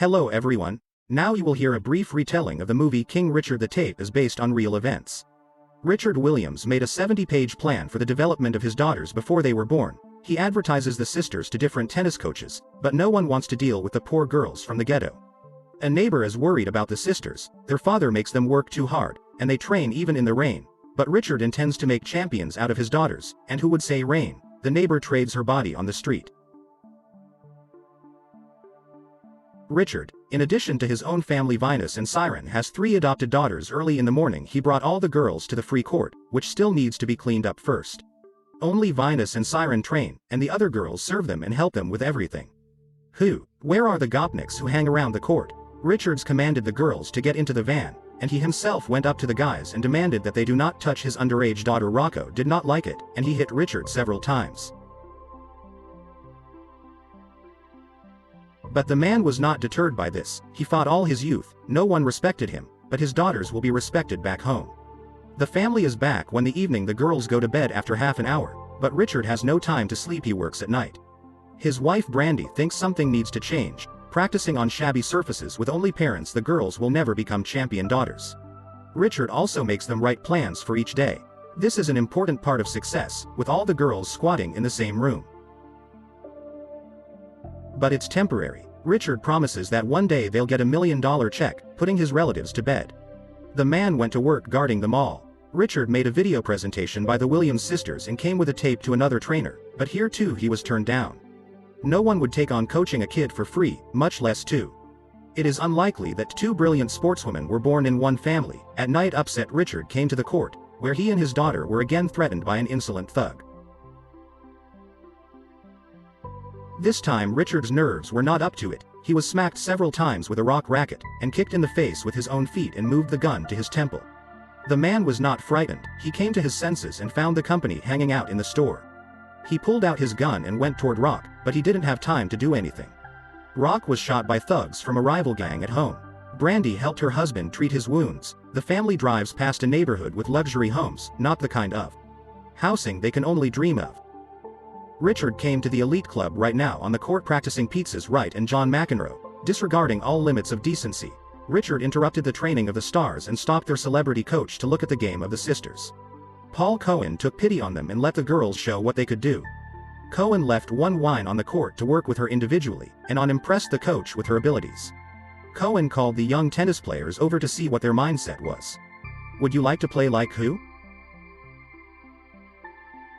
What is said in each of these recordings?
Hello everyone. Now you will hear a brief retelling of the movie King Richard. The tape is based on real events. Richard Williams made a 70-page plan for the development of his daughters before they were born. He advertises the sisters to different tennis coaches, but no one wants to deal with the poor girls from the ghetto. A neighbor is worried about the sisters. Their father makes them work too hard, and they train even in the rain. But Richard intends to make champions out of his daughters, and who would say rain? The neighbor trades her body on the street. Richard, in addition to his own family Venus and Siren, has 3 adopted daughters. Early in the morning he brought all the girls to the free court, which still needs to be cleaned up first. Only Venus and Siren train, and the other girls serve them and help them with everything. Where are the gopniks who hang around the court? Richard's commanded the girls to get into the van, and he himself went up to the guys and demanded that they do not touch his underage daughter. Rocco did not like it, and he hit Richard several times. But the man was not deterred by this. He fought all his youth. No one respected him, but his daughters will be respected back home. The family is back when the evening. The girls go to bed after half an hour, but Richard has no time to sleep. He works at night. His wife Brandy thinks something needs to change. Practicing on shabby surfaces with only parents, the girls will never become champion daughters. Richard also makes them write plans for each day. This is an important part of success, with all the girls squatting in the same room. But it's temporary. Richard promises that one day they'll get $1 million check, putting his relatives to bed. The man went to work guarding them all. Richard made a video presentation by the Williams sisters and came with a tape to another trainer, but here too he was turned down. No one would take on coaching a kid for free, much less 2. It is unlikely that 2 brilliant sportswomen were born in one family. At night, upset Richard came to the court, where he and his daughter were again threatened by an insolent thug. This time Richard's nerves were not up to it. He was smacked several times with a rock racket, and kicked in the face with his own feet and moved the gun to his temple. The man was not frightened. He came to his senses and found the company hanging out in the store. He pulled out his gun and went toward Rock, but he didn't have time to do anything. Rock was shot by thugs from a rival gang at home. Brandy helped her husband treat his wounds. The family drives past a neighborhood with luxury homes, not the kind of housing they can only dream of. Richard came to the elite club right now on the court practicing pizzas. Wright and John McEnroe, disregarding all limits of decency. Richard interrupted the training of the stars and stopped their celebrity coach to look at the game of the sisters. Paul Cohen took pity on them and let the girls show what they could do. Cohen left one wine on the court to work with her individually, and impressed the coach with her abilities. Cohen called the young tennis players over to see what their mindset was. Would you like to play like who?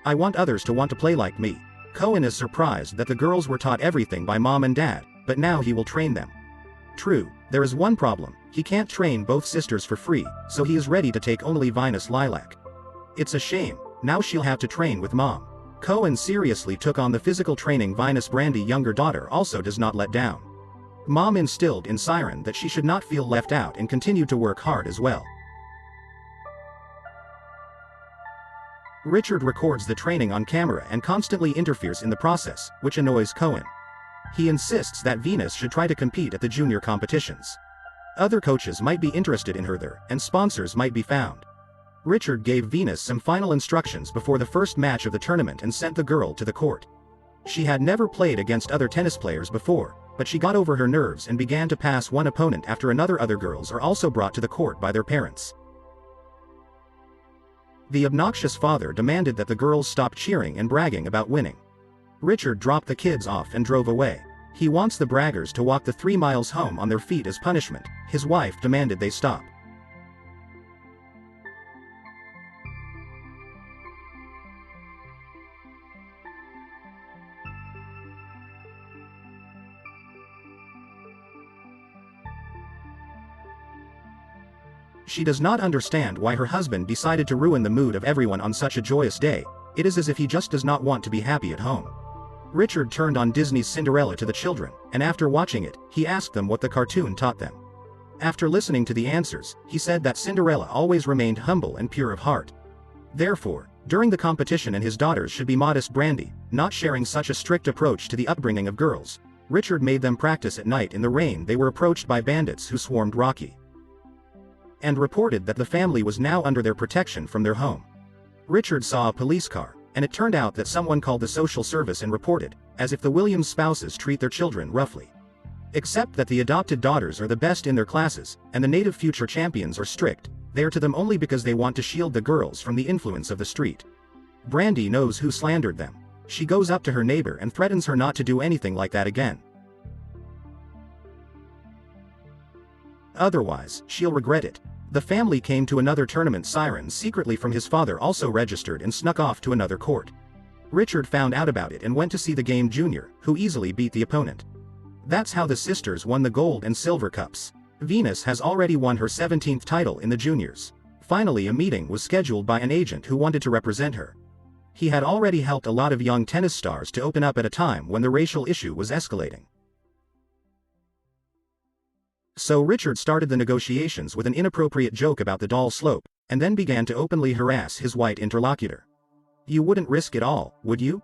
I want others to want to play like me. Cohen is surprised that the girls were taught everything by mom and dad, but now he will train them. True, there is one problem. He can't train both sisters for free, so he is ready to take only Venus Lilac. It's a shame. Now she'll have to train with mom. Cohen seriously took on the physical training. Venus Brandy younger daughter also does not let down. Mom instilled in Siren that she should not feel left out and continued to work hard as well. Richard records the training on camera and constantly interferes in the process, which annoys Cohen. He insists that Venus should try to compete at the junior competitions. Other coaches might be interested in her there, and sponsors might be found. Richard gave Venus some final instructions before the first match of the tournament and sent the girl to the court. She had never played against other tennis players before, but she got over her nerves and began to pass one opponent after another. Other girls are also brought to the court by their parents. The obnoxious father demanded that the girls stop cheering and bragging about winning. Richard dropped the kids off and drove away. He wants the braggers to walk the 3 miles home on their feet as punishment. His wife demanded they stop. She does not understand why her husband decided to ruin the mood of everyone on such a joyous day. It is as if he just does not want to be happy at home. Richard turned on Disney's Cinderella to the children, and after watching it, he asked them what the cartoon taught them. After listening to the answers, he said that Cinderella always remained humble and pure of heart. Therefore, during the competition and his daughters should be modest. Brandy, not sharing such a strict approach to the upbringing of girls. Richard made them practice at night in the rain. They were approached by bandits who swarmed Rocky, and reported that the family was now under their protection from their home. Richard saw a police car, and it turned out that someone called the social service and reported, as if the Williams spouses treat their children roughly. Except that the adopted daughters are the best in their classes, and the native future champions are strict. They are to them only because they want to shield the girls from the influence of the street. Brandy knows who slandered them. She goes up to her neighbor and threatens her not to do anything like that again. Otherwise, she'll regret it. The family came to another tournament. Siren secretly from his father also registered and snuck off to another court. Richard found out about it and went to see the game Junior, who easily beat the opponent. That's how the sisters won the gold and silver cups. Venus has already won her 17th title in the juniors. Finally, a meeting was scheduled by an agent who wanted to represent her. He had already helped a lot of young tennis stars to open up at a time when the racial issue was escalating. So Richard started the negotiations with an inappropriate joke about the doll slope, and then began to openly harass his white interlocutor. You wouldn't risk it all, would you?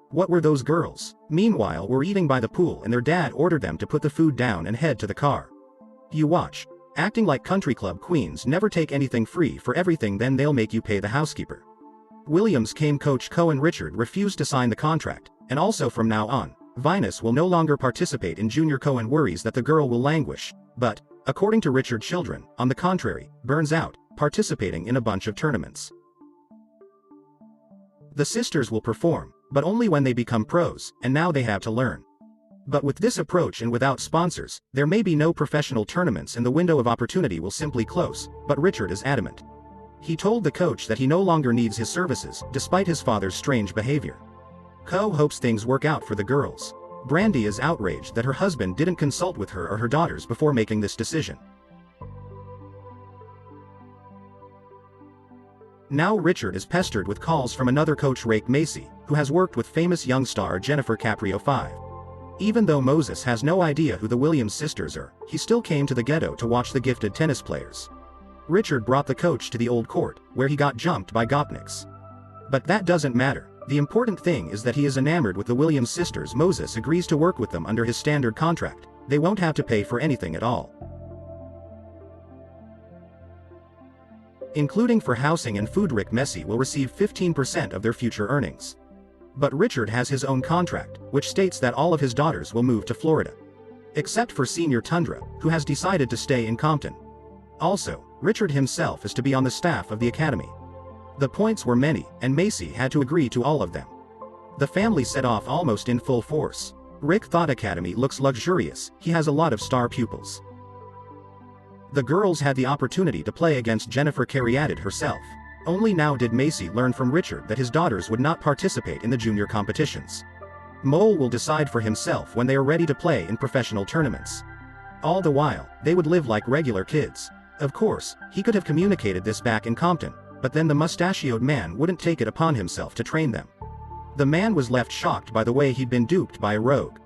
What were those girls? Meanwhile, were eating by the pool and their dad ordered them to put the food down and head to the car. You watch. Acting like country club queens never take anything free for everything, then they'll make you pay the housekeeper. Williams came. Coach Co and Richard refused to sign the contract, and also from now on, Venus will no longer participate in Junior. Cohen worries that the girl will languish, but, according to Richard, children, on the contrary, burns out, participating in a bunch of tournaments. The sisters will perform, but only when they become pros, and now they have to learn. But with this approach and without sponsors, there may be no professional tournaments and the window of opportunity will simply close, but Richard is adamant. He told the coach that he no longer needs his services, despite his father's strange behavior. Co hopes things work out for the girls. Brandy is outraged that her husband didn't consult with her or her daughters before making this decision. Now Richard is pestered with calls from another coach, Rake Macy, who has worked with famous young star Jennifer Caprio 5. Even though Moses has no idea who the Williams sisters are, he still came to the ghetto to watch the gifted tennis players. Richard brought the coach to the old court, where he got jumped by Gopniks. But that doesn't matter. The important thing is that he is enamored with the Williams sisters. Moses agrees to work with them under his standard contract. They won't have to pay for anything at all, including for housing and food. Rick Messi will receive 15% of their future earnings. But Richard has his own contract, which states that all of his daughters will move to Florida. Except for senior Tundra, who has decided to stay in Compton. Also, Richard himself is to be on the staff of the academy. The points were many, and Macy had to agree to all of them. The family set off almost in full force. Rick thought academy looks luxurious, he has a lot of star pupils. The girls had the opportunity to play against Jennifer Cariatid herself. Only now did Macy learn from Richard that his daughters would not participate in the junior competitions. Mole will decide for himself when they are ready to play in professional tournaments. All the while, they would live like regular kids. Of course, he could have communicated this back in Compton, but then the mustachioed man wouldn't take it upon himself to train them. The man was left shocked by the way he'd been duped by a rogue.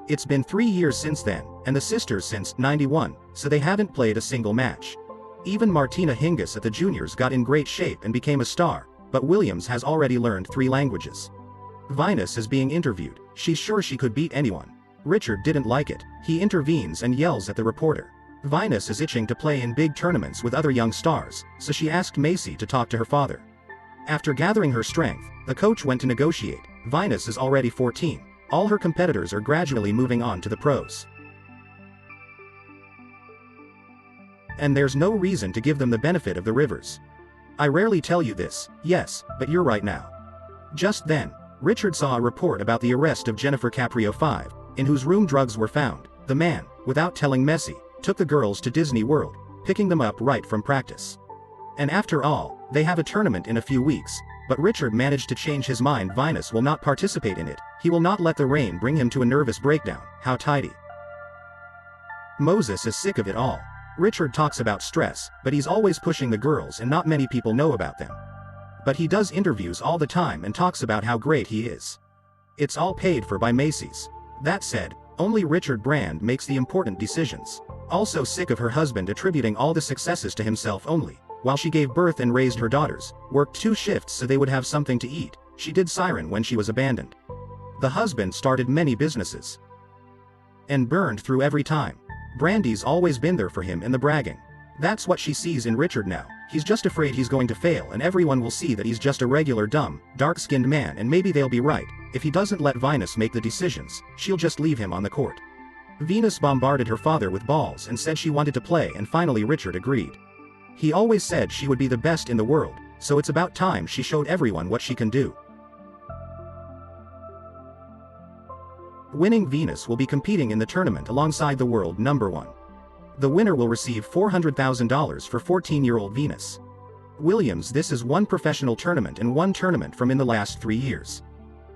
It's been 3 years since then, and the sisters since '91, so they haven't played a single match. Even Martina Hingis at the juniors got in great shape and became a star, but Williams has already learned 3 languages. Venus is being interviewed. She's sure she could beat anyone. Richard didn't like it. He intervenes and yells at the reporter. Venus is itching to play in big tournaments with other young stars, so she asked Macy to talk to her father. After gathering her strength, the coach went to negotiate. Venus is already 14. All her competitors are gradually moving on to the pros. And there's no reason to give them the benefit of the rivers. I rarely tell you this, yes, but you're right now. Just then, Richard saw a report about the arrest of Jennifer Caprio 5, in whose room drugs were found. The man, without telling Messi, took the girls to Disney World, picking them up right from practice. And after all, they have a tournament in a few weeks, but Richard managed to change his mind. Venus will not participate in it. He will not let the rain bring him to a nervous breakdown. How tidy. Moses is sick of it all. Richard talks about stress, but he's always pushing the girls and not many people know about them. But he does interviews all the time and talks about how great he is. It's all paid for by Macy's. That said, only Richard Brand makes the important decisions. Also sick of her husband attributing all the successes to himself only. While she gave birth and raised her daughters, worked 2 shifts so they would have something to eat, she did Siren when she was abandoned. The husband started many businesses and burned through every time. Brandy's always been there for him in the bragging. That's what she sees in Richard now. He's just afraid he's going to fail and everyone will see that he's just a regular dumb, dark-skinned man, and maybe they'll be right. if he doesn't let Venus make the decisions, she'll just leave him on the court. Venus bombarded her father with balls and said she wanted to play, and finally Richard agreed. He always said she would be the best in the world, so it's about time she showed everyone what she can do. Winning Venus will be competing in the tournament alongside the world number 1. The winner will receive $400,000 for 14-year-old Venus Williams. This is one professional tournament and one tournament from in the last 3 years.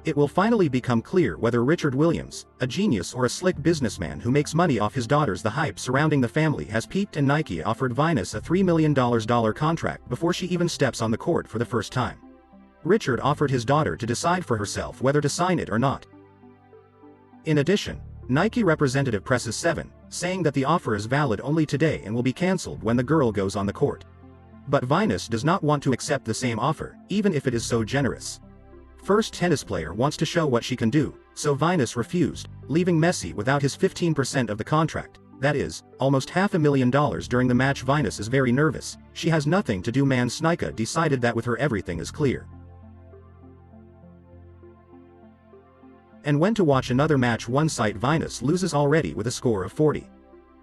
It will finally become clear whether Richard Williams, a genius or a slick businessman who makes money off his daughters. The hype surrounding the family has peaked, and Nike offered Venus a $3 million contract before she even steps on the court for the first time. Richard offered his daughter to decide for herself whether to sign it or not. In addition, Nike representative presses 7, saying that the offer is valid only today and will be cancelled when the girl goes on the court. But Venus does not want to accept the same offer, even if it is so generous. First tennis player wants to show what she can do, so Venus refused, leaving Messi without his 15% of the contract, that is, almost $500,000 during the match. Venus is very nervous, she has nothing to do. Nike decided that with her everything is clear. And went to watch another match. One site, Venus loses already with a score of 40.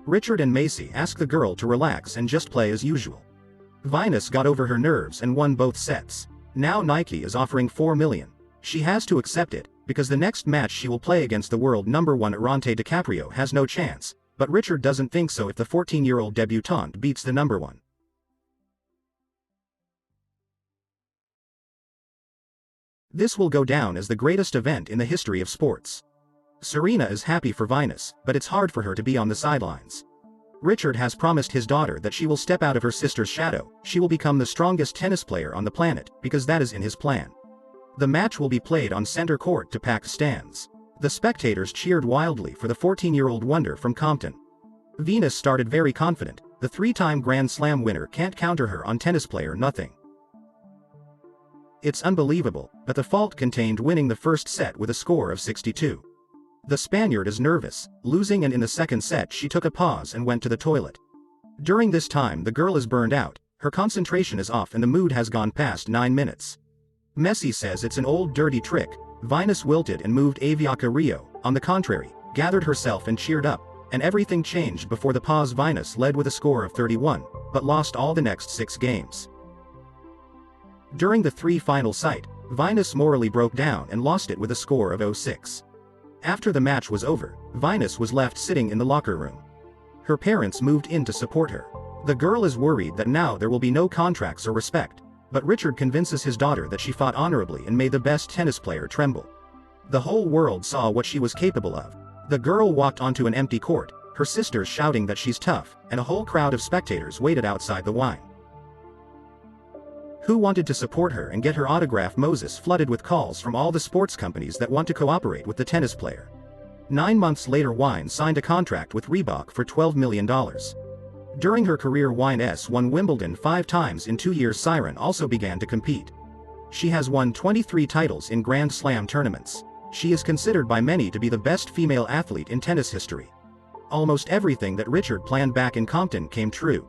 Richard and Macy ask the girl to relax and just play as usual. Venus got over her nerves and won both sets. Now Nike is offering $4 million. She has to accept it, because the next match she will play against the world number 1 Arante DiCaprio has no chance, but Richard doesn't think so if the 14-year-old debutante beats the number 1. This will go down as the greatest event in the history of sports. Serena is happy for Venus, but it's hard for her to be on the sidelines. Richard has promised his daughter that she will step out of her sister's shadow. She will become the strongest tennis player on the planet, because that is in his plan. The match will be played on center court to packed stands. The spectators cheered wildly for the 14-year-old wonder from Compton. Venus started very confident. The 3-time Grand Slam winner can't counter her on tennis player nothing. It's unbelievable, but the fault contained winning the first set with a score of 62. The Spaniard is nervous, losing, and in the second set she took a pause and went to the toilet. During this time the girl is burned out, her concentration is off, and the mood has gone past 9 minutes. Messi says it's an old dirty trick. Venus wilted and moved. Avianca Rio, on the contrary, gathered herself and cheered up, and everything changed before the pause. Venus led with a score of 31, but lost all the next 6 games. During the 3 final set, Venus morally broke down and lost it with a score of 06. After the match was over, Venus was left sitting in the locker room. Her parents moved in to support her. The girl is worried that now there will be no contracts or respect, but Richard convinces his daughter that she fought honorably and made the best tennis player tremble. The whole world saw what she was capable of. The girl walked onto an empty court, her sisters shouting that she's tough, and a whole crowd of spectators waited outside the wine. Who wanted to support her and get her autograph. Moses flooded with calls from all the sports companies that want to cooperate with the tennis player. 9 months later, Wine signed a contract with Reebok for $12 million. During her career, Wine's won Wimbledon 5 times in 2 years. Siren also began to compete. She has won 23 titles in Grand Slam tournaments. She is considered by many to be the best female athlete in tennis history. Almost everything that Richard planned back in Compton came true.